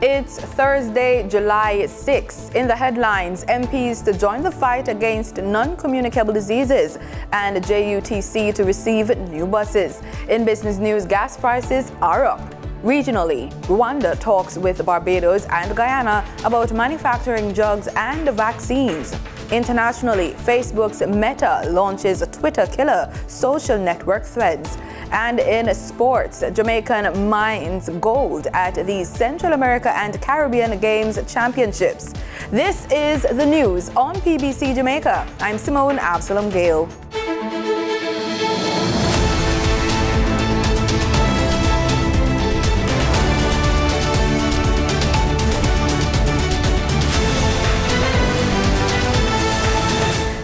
It's Thursday, July 6. In the headlines, MPs to join the fight against non-communicable diseases and JUTC to receive new buses. In business news, gas prices are up. Regionally, Rwanda talks with Barbados and Guyana about manufacturing drugs and vaccines. Internationally, Facebook's Meta launches a Twitter killer social network Threads. And in sports, Jamaican mines gold at the Central America and Caribbean Games Championships. This is the news on PBC Jamaica. I'm Simone Absalom Gale.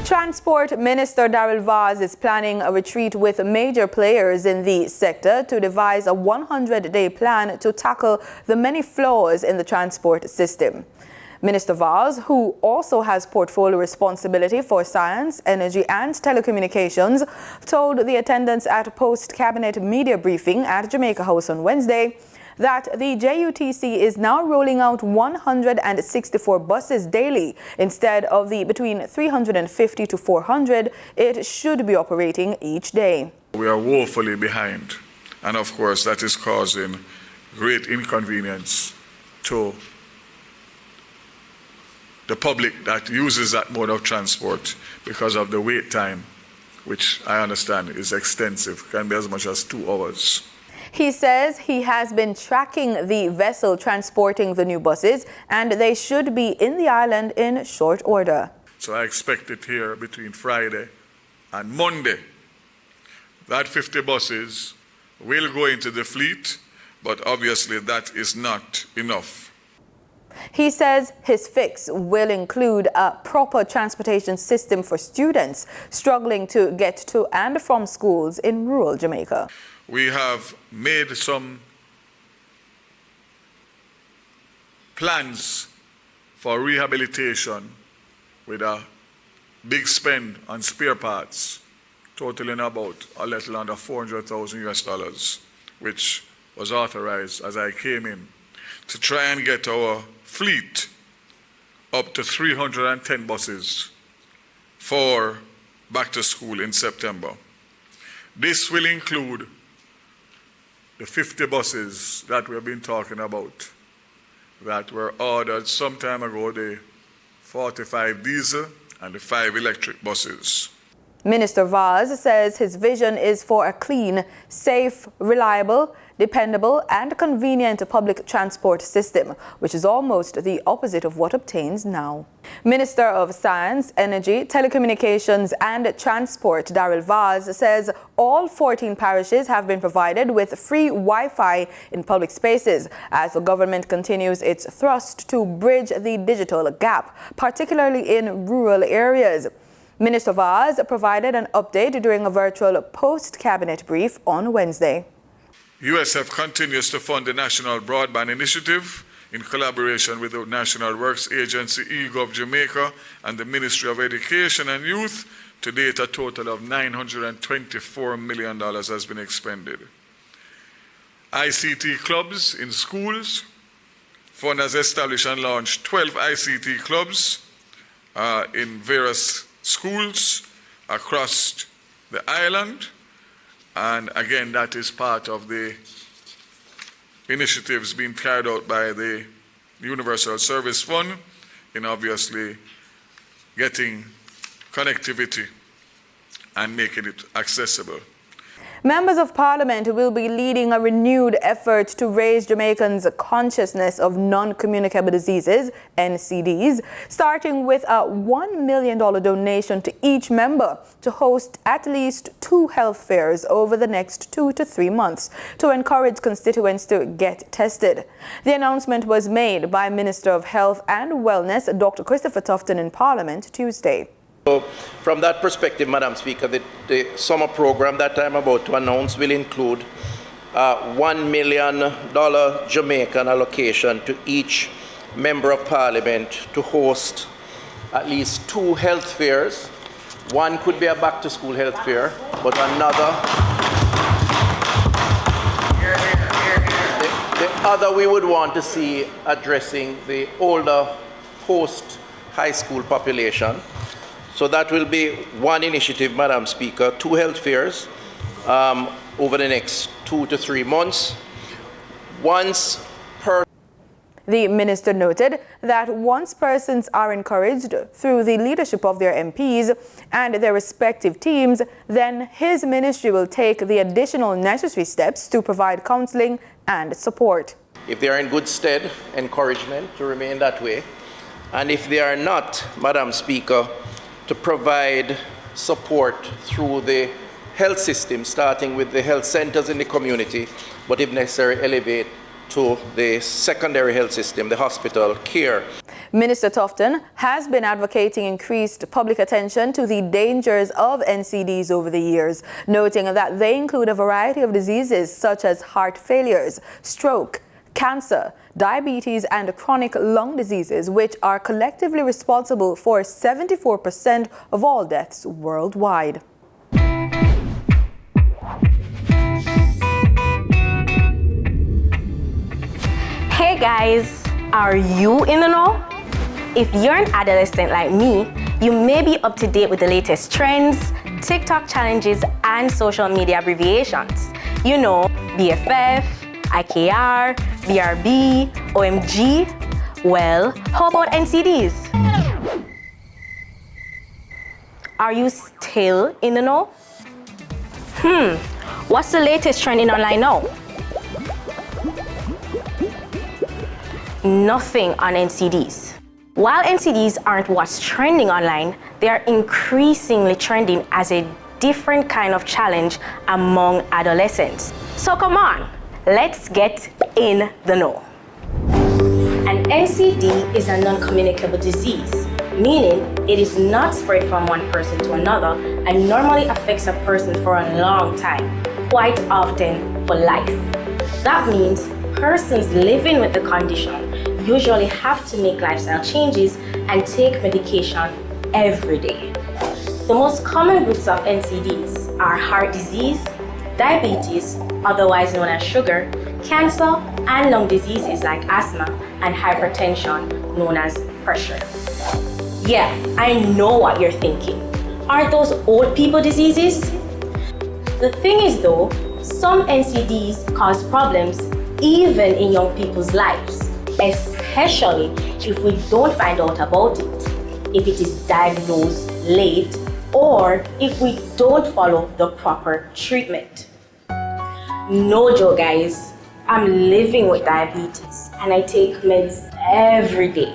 Transport Minister Daryl Vaz is planning a retreat with major players in the sector to devise a 100-day plan to tackle the many flaws in the transport system. Minister Vaz, who also has portfolio responsibility for science, energy and telecommunications, told the attendants at a post-cabinet media briefing at Jamaica House on Wednesday that the JUTC is now rolling out 164 buses daily instead of the between 350 to 400 it should be operating each day. We are woefully behind, and of course that is causing great inconvenience to the public that uses that mode of transport because of the wait time, which I understand is extensive, can be as much as 2 hours. He says he has been tracking the vessel transporting the new buses and they should be in the island in short order. So I expect it here between Friday and Monday. That 50 buses will go into the fleet, but obviously that is not enough. He says his fix will include a proper transportation system for students struggling to get to and from schools in rural Jamaica. We have made some plans for rehabilitation with a big spend on spare parts, totaling about a little under $400,000, which was authorized as I came in, to try and get our fleet up to 310 buses for back to school in September. This will include the 50 buses that we've been talking about that were ordered some time ago, the 45 diesel and the 5 electric buses. Minister Vaz says his vision is for a clean, safe, reliable, dependable and convenient public transport system, which is almost the opposite of what obtains now. Minister of Science, Energy, Telecommunications and Transport Daryl Vaz says all 14 parishes have been provided with free Wi-Fi in public spaces as the government continues its thrust to bridge the digital gap, particularly in rural areas. Minister Vaz provided an update during a virtual post-cabinet brief on Wednesday. USF continues to fund the National Broadband Initiative in collaboration with the National Works Agency, eGov Jamaica, and the Ministry of Education and Youth. To date, a total of $924 million has been expended. ICT clubs in schools. Fund has established and launched 12 ICT clubs in various schools across the island. And again, that is part of the initiatives being carried out by the Universal Service Fund in obviously getting connectivity and making it accessible. Members of Parliament will be leading a renewed effort to raise Jamaicans' consciousness of non-communicable diseases, NCDs, starting with a $1 million donation to each member to host at least 2 health fairs over the next 2 to 3 months to encourage constituents to get tested. The announcement was made by Minister of Health and Wellness, Dr. Christopher Tufton, in Parliament Tuesday. So from that perspective, Madam Speaker, the summer program that I'm about to announce will include $1 million Jamaican allocation to each member of Parliament to host at least 2 health fairs. One could be a back-to-school health fair, but another. The other we would want to see addressing the older post-high school population. So that will be one initiative, Madam Speaker, 2 health fairs over the next 2 to 3 months. Once per. The minister noted that once persons are encouraged through the leadership of their MPs and their respective teams, then his ministry will take the additional necessary steps to provide counseling and support. If they are in good stead, encouragement to remain that way. And if they are not, Madam Speaker, to provide support through the health system, starting with the health centers in the community, but if necessary, elevate to the secondary health system, the hospital care. Minister Tufton has been advocating increased public attention to the dangers of NCDs over the years, noting that they include a variety of diseases such as heart failures, stroke, cancer, diabetes, and chronic lung diseases, which are collectively responsible for 74% of all deaths worldwide. Hey guys, are you in the know? If you're an adolescent like me, you may be up to date with the latest trends, TikTok challenges, and social media abbreviations. You know, BFF, IKR, BRB, OMG. Well, how about NCDs? Are you still in the know? What's the latest trending online now? Nothing on NCDs. While NCDs aren't what's trending online, they are increasingly trending as a different kind of challenge among adolescents. So come on, let's get in the know. An NCD is a non-communicable disease, meaning it is not spread from one person to another and normally affects a person for a long time, quite often for life. That means persons living with the condition usually have to make lifestyle changes and take medication every day. The most common groups of NCDs are heart disease, diabetes, otherwise known as sugar, cancer, and lung diseases like asthma and hypertension known as pressure. Yeah, I know what you're thinking. Are those old people diseases? The thing is though, some NCDs cause problems even in young people's lives, especially if we don't find out about it, if it is diagnosed late, or if we don't follow the proper treatment. No joke guys, I'm living with diabetes and I take meds every day.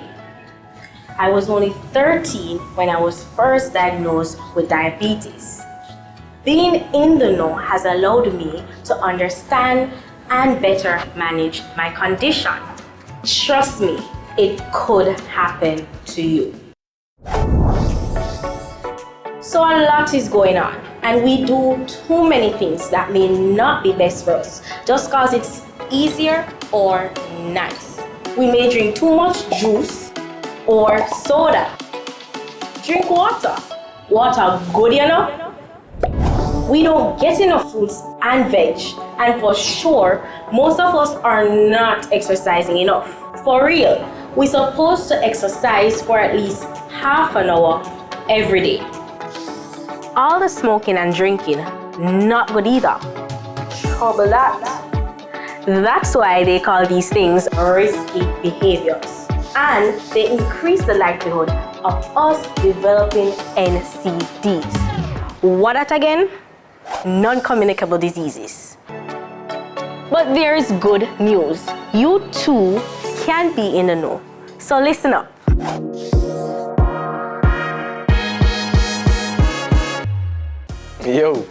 I was only 13 when I was first diagnosed with diabetes. Being in the know has allowed me to understand and better manage my condition. Trust me, it could happen to you. So a lot is going on and we do too many things that may not be best for us just cause it's easier or nice. We may drink too much juice or soda. Drink water. Water good, you know? We don't get enough fruits and veg, and for sure, most of us are not exercising enough. For real, we're supposed to exercise for at least half an hour every day. All the smoking and drinking, not good either. Trouble that. That's why they call these things risky behaviors. And they increase the likelihood of us developing NCDs. What that again? Non-communicable diseases. But there is good news. You too can be in the know. So listen up. Yo,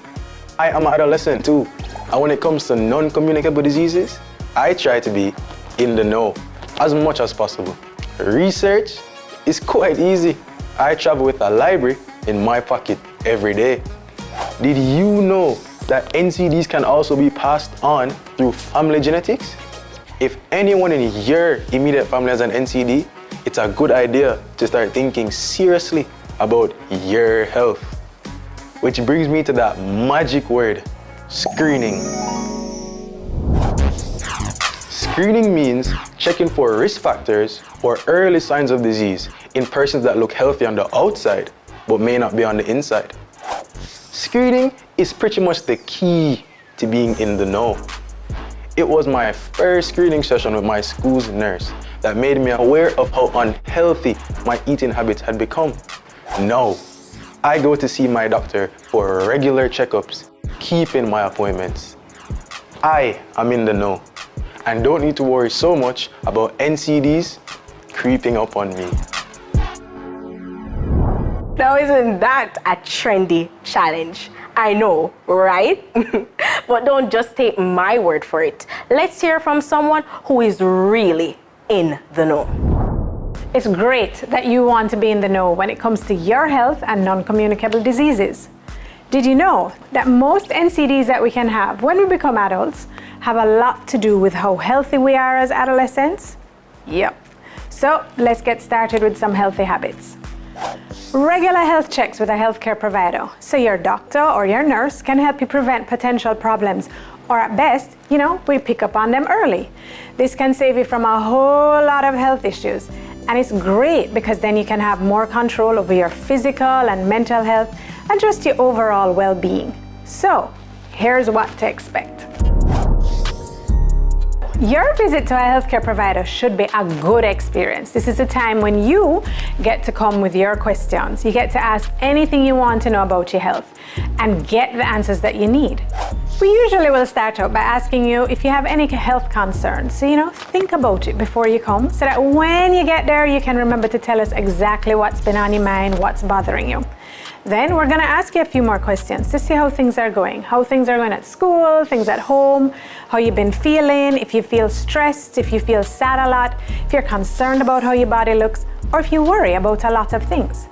I am an adolescent too. And when it comes to non-communicable diseases, I try to be in the know as much as possible. Research is quite easy. I travel with a library in my pocket every day. Did you know that NCDs can also be passed on through family genetics? If anyone in your immediate family has an NCD, it's a good idea to start thinking seriously about your health. Which brings me to that magic word, screening. Screening means checking for risk factors or early signs of disease in persons that look healthy on the outside but may not be on the inside. Screening is pretty much the key to being in the know. It was my first screening session with my school's nurse that made me aware of how unhealthy my eating habits had become. Now, I go to see my doctor for regular checkups, keeping my appointments. I am in the know and don't need to worry so much about NCDs creeping up on me. Now, isn't that a trendy challenge? I know, right? But don't just take my word for it. Let's hear from someone who is really in the know. It's great that you want to be in the know when it comes to your health and non-communicable diseases. Did you know that most NCDs that we can have when we become adults have a lot to do with how healthy we are as adolescents? Yep. So let's get started with some healthy habits. Regular health checks with a healthcare provider, so your doctor or your nurse can help you prevent potential problems, or at best, we pick up on them early. This can save you from a whole lot of health issues, and it's great because then you can have more control over your physical and mental health and just your overall well-being. So, here's what to expect. Your visit to a healthcare provider should be a good experience. This is a time when you get to come with your questions. You get to ask anything you want to know about your health and get the answers that you need. We usually will start out by asking you if you have any health concerns. So, think about it before you come so that when you get there, you can remember to tell us exactly what's been on your mind, what's bothering you. Then we're going to ask you a few more questions to see how things are going at school, things at home, how you've been feeling, if you feel stressed, if you feel sad a lot, if you're concerned about how your body looks, or if you worry about a lot of things.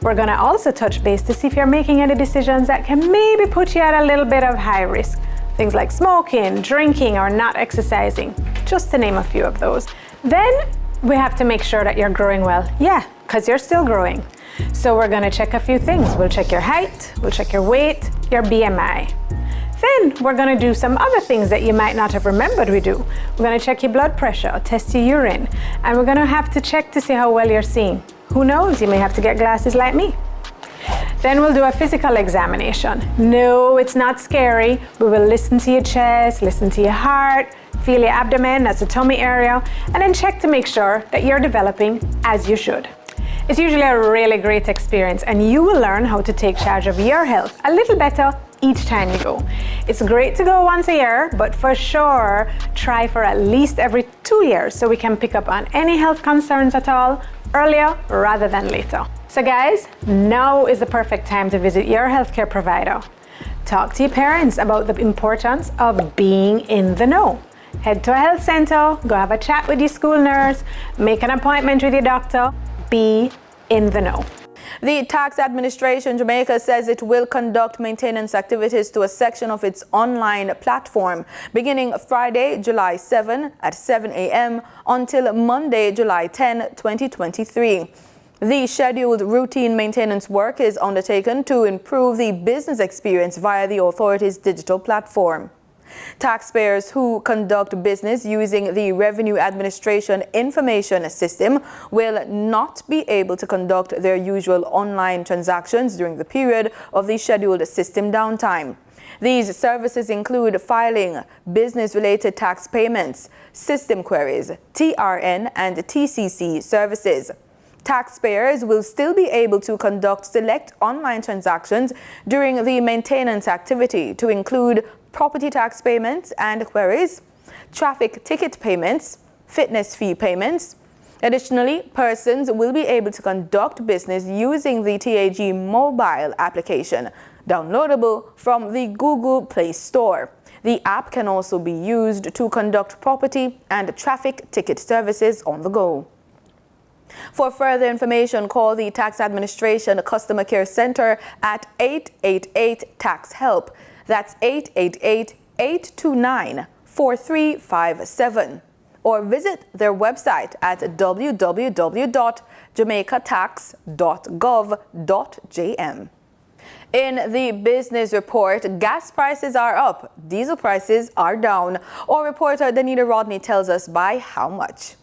We're going to also touch base to see if you're making any decisions that can maybe put you at a little bit of high risk. Things like smoking, drinking, or not exercising, just to name a few of those. Then we have to make sure that you're growing well. Yeah, because you're still growing. So we're going to check a few things. We'll check your height, we'll check your weight, your BMI. Then we're going to do some other things that you might not have remembered we do. We're going to check your blood pressure, test your urine, and we're going to have to check to see how well you're seeing. Who knows, you may have to get glasses like me. Then we'll do a physical examination. No, it's not scary. We will listen to your chest, listen to your heart, feel your abdomen, that's the tummy area, and then check to make sure that you're developing as you should. It's usually a really great experience, and you will learn how to take charge of your health a little better each time you go. It's great to go once a year, but for sure, try for at least every 2 years so we can pick up on any health concerns at all earlier rather than later. So guys, now is the perfect time to visit your healthcare provider. Talk to your parents about the importance of being in the know. Head to a health center, go have a chat with your school nurse, make an appointment with your doctor. Be in the know. The Tax Administration Jamaica says it will conduct maintenance activities to a section of its online platform beginning Friday, July 7 at 7 a.m. until Monday, July 10, 2023. The scheduled routine maintenance work is undertaken to improve the business experience via the authority's digital platform. Taxpayers who conduct business using the Revenue Administration Information System will not be able to conduct their usual online transactions during the period of the scheduled system downtime. These services include filing business-related tax payments, system queries, TRN and TCC services. Taxpayers will still be able to conduct select online transactions during the maintenance activity to include property tax payments and queries, traffic ticket payments, fitness fee payments. Additionally, persons will be able to conduct business using the TAG mobile application, downloadable from the Google Play Store. The app can also be used to conduct property and traffic ticket services on the go. For further information, call the Tax Administration Customer Care Center at 888-TAX-HELP. That's 888-829-4357. Or visit their website at www.jamaicatax.gov.jm. In the business report, gas prices are up, diesel prices are down. Our reporter Danita Rodney tells us by how much.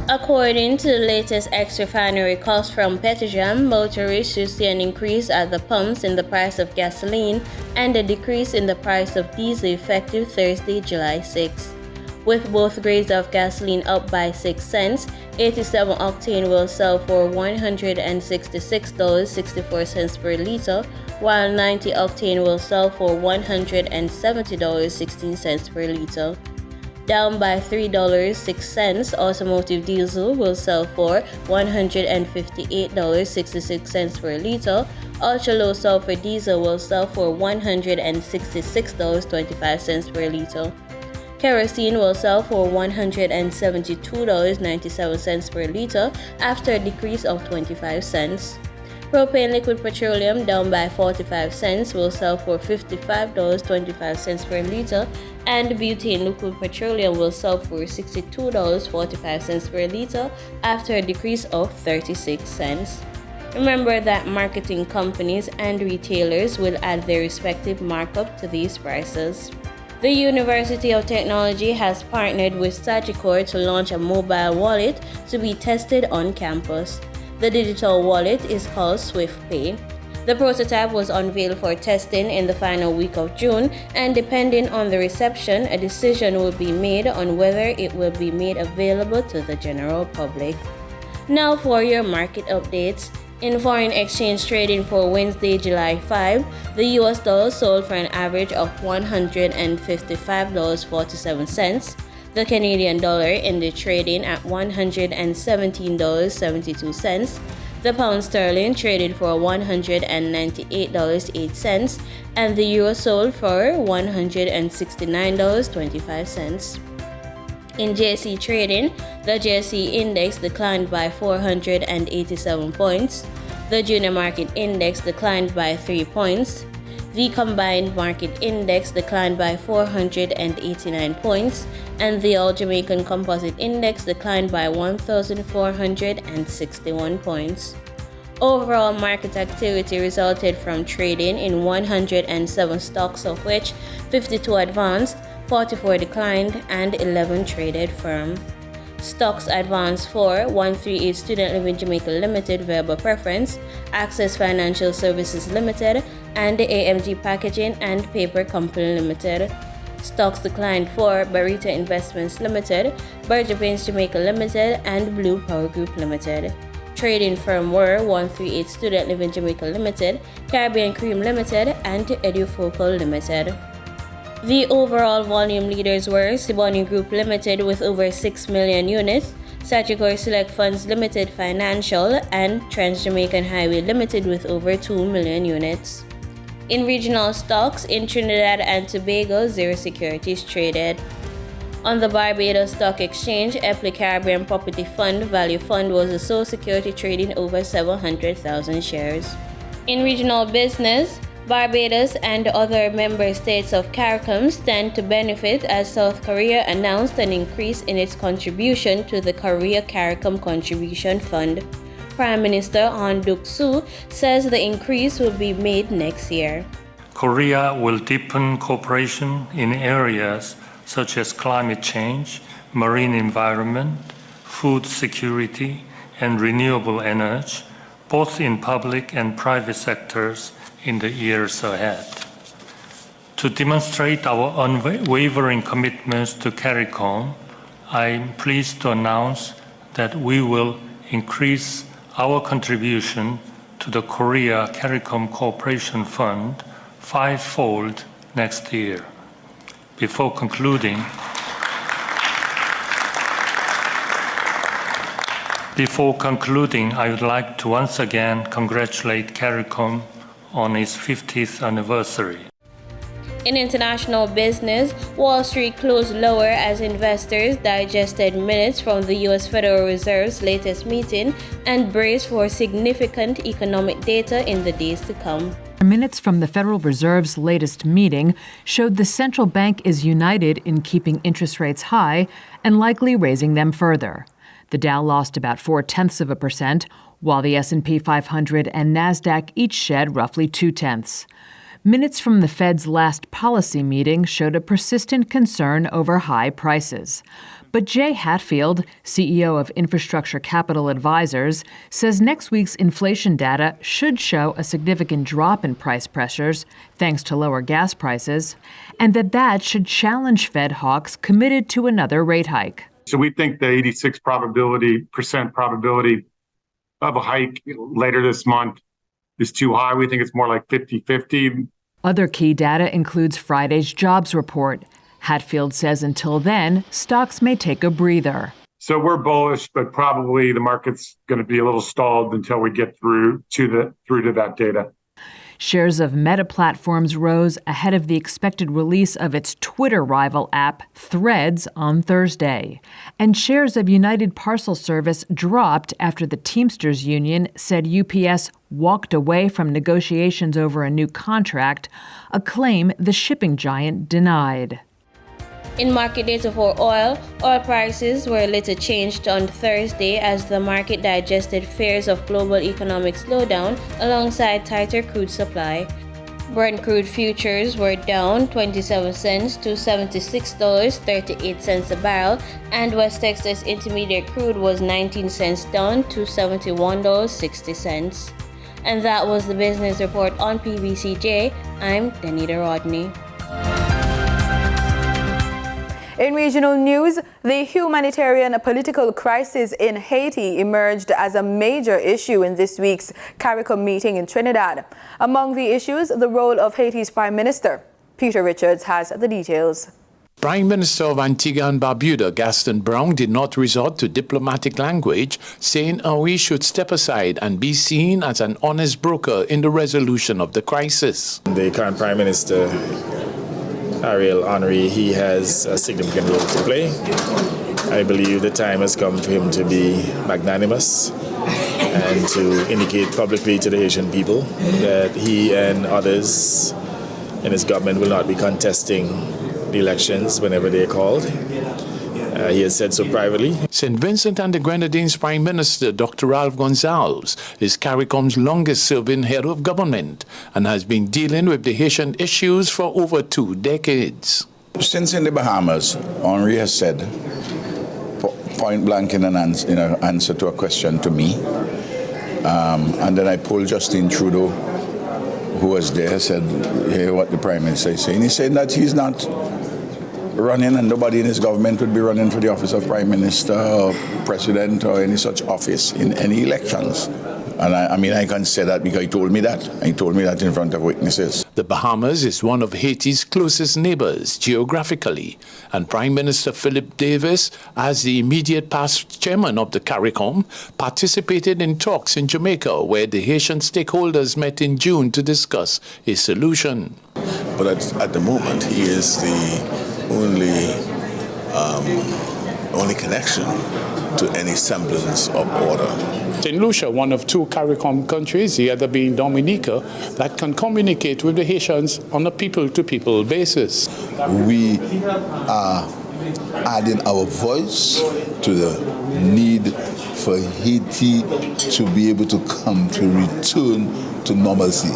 According to the latest ex-refinery cost from PBCJam, motorists should see an increase at the pumps in the price of gasoline and a decrease in the price of diesel effective Thursday, July 6. With both grades of gasoline up by 6 cents, 87 octane will sell for $166.64 per liter, while 90 octane will sell for $170.16 per liter. Down by $3.06, automotive diesel will sell for $158.66 per liter. Ultra-low sulfur diesel will sell for $166.25 per liter. Kerosene will sell for $172.97 per liter after a decrease of 25 cents. Propane liquid petroleum, down by 45 cents, will sell for $55.25 per liter, and butane liquid petroleum will sell for $62.45 per liter after a decrease of 36 cents. Remember that marketing companies and retailers will add their respective markup to these prices. The University of Technology has partnered with Sagicor to launch a mobile wallet to be tested on campus. The digital wallet is called SwiftPay. The prototype was unveiled for testing in the final week of June, and depending on the reception, a decision will be made on whether it will be made available to the general public. Now for your market updates. In foreign exchange trading for Wednesday, July 5, the US dollar sold for an average of $155.47. The Canadian dollar ended trading at $117.72. The pound sterling traded for $198.08, and the euro sold for $169.25. In JSE trading, the JSE index declined by 487 points. The junior market index declined by 3 points. The combined market index declined by 489 points, and the All Jamaican Composite Index declined by 1,461 points. Overall market activity resulted from trading in 107 stocks, of which 52 advanced, 44 declined, and 11 traded firm. Stocks advanced for 138 Student Living Jamaica Limited Verbal Preference, Access Financial Services Limited, and the AMG Packaging and Paper Company Limited. Stocks declined for Barita Investments Limited, Berger Paints Jamaica Limited, and Blue Power Group Limited. Trading firm were 138 Student Living Jamaica Limited, Caribbean Cream Limited, and Edufocal Limited. The overall volume leaders were Siboney Group Limited with over 6 million units, Sagicor Select Funds Limited Financial, and Trans-Jamaican Highway Limited with over 2 million units. In regional stocks, in Trinidad and Tobago, zero securities traded. On the Barbados Stock Exchange, Epley Caribbean Property Fund Value Fund was the sole security trading over 700,000 shares. In regional business, Barbados and other member states of Caricom stand to benefit as South Korea announced an increase in its contribution to the Korea Caricom Contribution Fund. Prime Minister Han Duck-soo says the increase will be made next year. Korea will deepen cooperation in areas such as climate change, marine environment, food security, and renewable energy, both in public and private sectors in the years ahead. To demonstrate our unwavering commitments to Caricom, I am pleased to announce that we will increase our contribution to the Korea Caricom Cooperation Fund fivefold next year. Before concluding, I would like to once again congratulate Caricom on its 50th anniversary. In international business, Wall Street closed lower as investors digested minutes from the U.S. Federal Reserve's latest meeting and braced for significant economic data in the days to come. Minutes from the Federal Reserve's latest meeting showed the central bank is united in keeping interest rates high and likely raising them further. The Dow lost about 0.4%, while the S&P 500 and NASDAQ each shed roughly 0.2. Minutes from the Fed's last policy meeting showed a persistent concern over high prices. But Jay Hatfield, CEO of Infrastructure Capital Advisors, says next week's inflation data should show a significant drop in price pressures thanks to lower gas prices, and that should challenge Fed hawks committed to another rate hike. So we think the 86% probability of a hike later this month is too high. We think it's more like 50-50. Other key data includes Friday's jobs report. Hatfield says until then, stocks may take a breather. So we're bullish, but probably the market's going to be a little stalled until we get through to that data. Shares of Meta Platforms rose ahead of the expected release of its Twitter rival app, Threads, on Thursday. And shares of United Parcel Service dropped after the Teamsters Union said UPS walked away from negotiations over a new contract, a claim the shipping giant denied. In market data for oil prices were little changed on Thursday as the market digested fears of global economic slowdown alongside tighter crude supply. Brent crude futures were down 27 cents to $76.38 a barrel, and West Texas Intermediate crude was 19 cents down to $71.60. And that was the business report on PBCJ. I'm Danita Rodney. In regional news, the humanitarian political crisis in Haiti emerged as a major issue in this week's Caricom meeting in Trinidad. Among the issues, the role of Haiti's Prime Minister. Peter Richards has the details. Prime Minister of Antigua and Barbuda, Gaston Brown, did not resort to diplomatic language, saying we should step aside and be seen as an honest broker in the resolution of the crisis. The current Prime Minister, Ariel Henry, he has a significant role to play. I believe the time has come for him to be magnanimous and to indicate publicly to the Haitian people that he and others in his government will not be contesting the elections whenever they're called. He has said so privately. St. Vincent and the Grenadines Prime Minister, Dr. Ralph Gonzalez, is CARICOM's longest-serving head of government and has been dealing with the Haitian issues for over 2 decades. Since in the Bahamas, Henri has said, point blank in an answer to a question to me, and then I pulled Justin Trudeau, who was there, said, hear what the Prime Minister is saying. He said that he's not running, and nobody in his government would be running for the office of Prime Minister or President or any such office in any elections. And I can say that because he told me that. He told me that in front of witnesses. The Bahamas is one of Haiti's closest neighbors geographically, and Prime Minister Philip Davis, as the immediate past chairman of the CARICOM, participated in talks in Jamaica where the Haitian stakeholders met in June to discuss a solution. But at the moment, he is the only connection to any semblance of order. St. Lucia, one of 2 CARICOM countries, the other being Dominica, that can communicate with the Haitians on a people-to-people basis. We are adding our voice to the need for Haiti to be able to come to return to normalcy.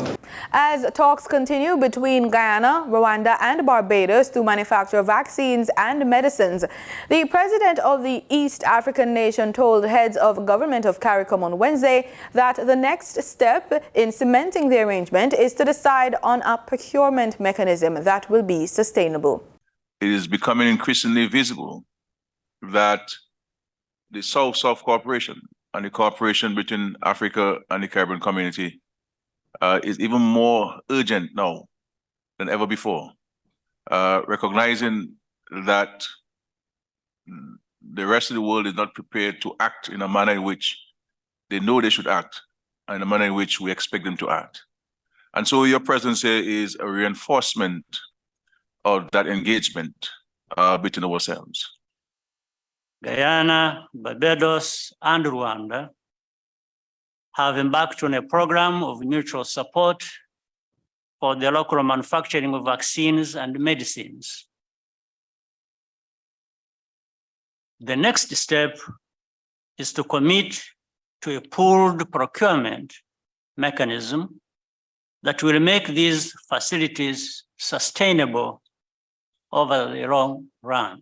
As talks continue between Guyana, Rwanda and Barbados to manufacture vaccines and medicines, the president of the East African nation told heads of government of CARICOM on Wednesday that the next step in cementing the arrangement is to decide on a procurement mechanism that will be sustainable. It is becoming increasingly visible that the South-South cooperation and the cooperation between Africa and the Caribbean community is even more urgent now than ever before, recognizing that the rest of the world is not prepared to act in a manner in which they know they should act and in a manner in which we expect them to act. And so your presence here is a reinforcement of that engagement between ourselves. Guyana, Barbados, and Rwanda have embarked on a program of mutual support for the local manufacturing of vaccines and medicines. The next step is to commit to a pooled procurement mechanism that will make these facilities sustainable over the long run.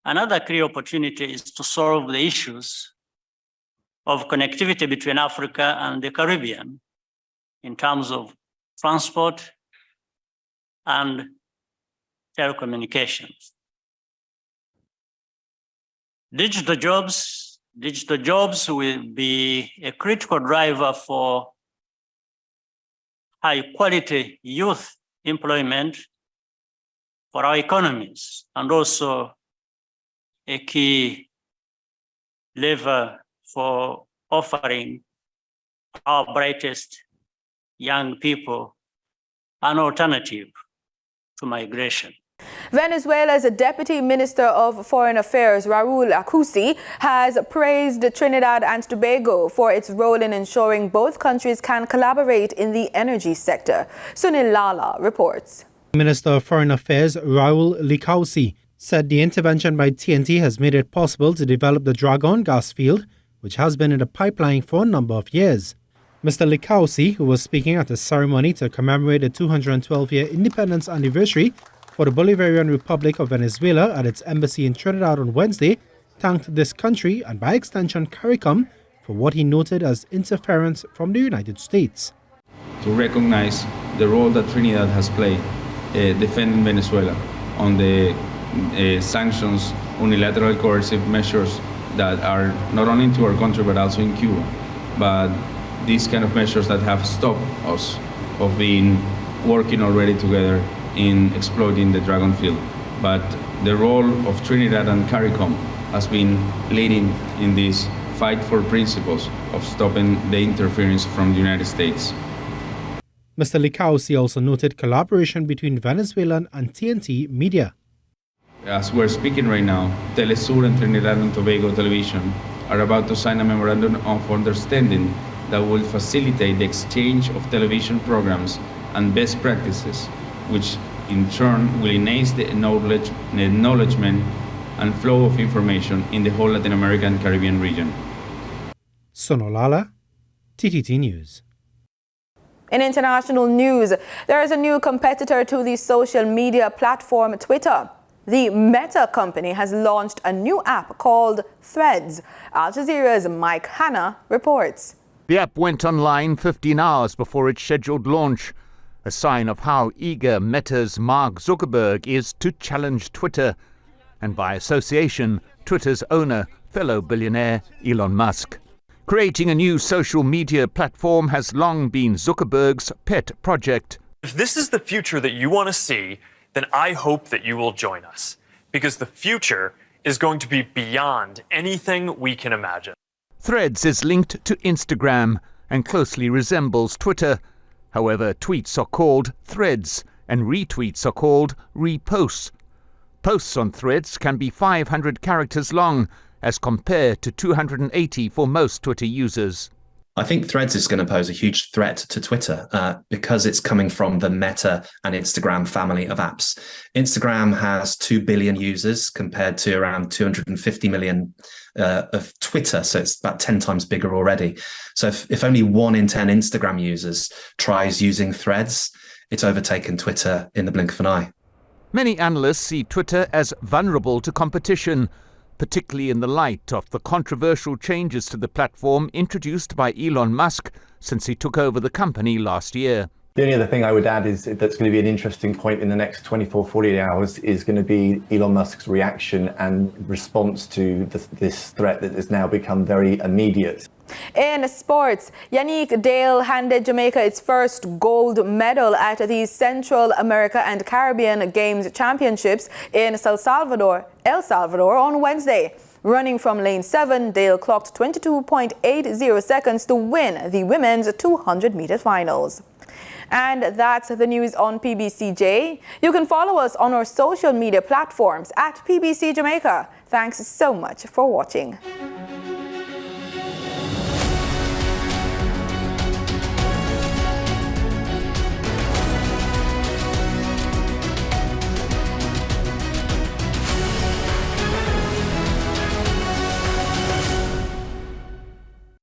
Another clear opportunity is to solve the issues of connectivity between Africa and the Caribbean in terms of transport and telecommunications. Digital jobs will be a critical driver for high quality youth employment for our economies, and also a key lever for offering our brightest young people an alternative to migration. Venezuela's Deputy Minister of Foreign Affairs, Raul Acusi, has praised Trinidad and Tobago for its role in ensuring both countries can collaborate in the energy sector. Sunil Lala reports. Minister of Foreign Affairs Raul Licausi said the intervention by TNT has made it possible to develop the Dragon gas field, which has been in the pipeline for a number of years. Mr. Licausi, who was speaking at a ceremony to commemorate the 212-year independence anniversary for the Bolivarian Republic of Venezuela at its embassy in Trinidad on Wednesday, thanked this country and by extension Caricom for what he noted as interference from the United States. To recognize the role that Trinidad has played defending Venezuela on the sanctions, unilateral coercive measures that are not only into our country but also in Cuba. But these kind of measures that have stopped us of being working already together in exploiting the Dragon field. But the role of Trinidad and Caricom has been leading in this fight for principles of stopping the interference from the United States. Mr. Licausi also noted collaboration between Venezuelan and TNT media. As we're speaking right now, Telesur and Trinidad and Tobago Television are about to sign a memorandum of understanding that will facilitate the exchange of television programs and best practices, which in turn will enhance the acknowledgement and flow of information in the whole Latin American Caribbean region. Sonolala, TTT News. In international news, there is a new competitor to the social media platform Twitter. The Meta company has launched a new app called Threads. Al Jazeera's Mike Hanna reports. The app went online 15 hours before its scheduled launch, a sign of how eager Meta's Mark Zuckerberg is to challenge Twitter, and by association, Twitter's owner, fellow billionaire Elon Musk. Creating a new social media platform has long been Zuckerberg's pet project. If this is the future that you want to see, then I hope that you will join us, because the future is going to be beyond anything we can imagine. Threads is linked to Instagram and closely resembles Twitter. However, tweets are called threads and retweets are called reposts. Posts on Threads can be 500 characters long, as compared to 280 for most Twitter users. I think Threads is going to pose a huge threat to Twitter because it's coming from the Meta and Instagram family of apps. Instagram has 2 billion users compared to around 250 million of Twitter, so it's about 10 times bigger already. So if only 1 in 10 Instagram users tries using Threads, it's overtaken Twitter in the blink of an eye. Many analysts see Twitter as vulnerable to competition, particularly in the light of the controversial changes to the platform introduced by Elon Musk since he took over the company last year. The only other thing I would add is that's going to be an interesting point in the next 24, 48 hours is going to be Elon Musk's reaction and response to this threat that has now become very immediate. In sports, Yannick Dale handed Jamaica its first gold medal at the Central America and Caribbean Games Championships in El Salvador on Wednesday. Running from lane 7, Dale clocked 22.80 seconds to win the women's 200-meter finals. And that's the news on PBCJ. You can follow us on our social media platforms at PBCJamaica. Thanks so much for watching.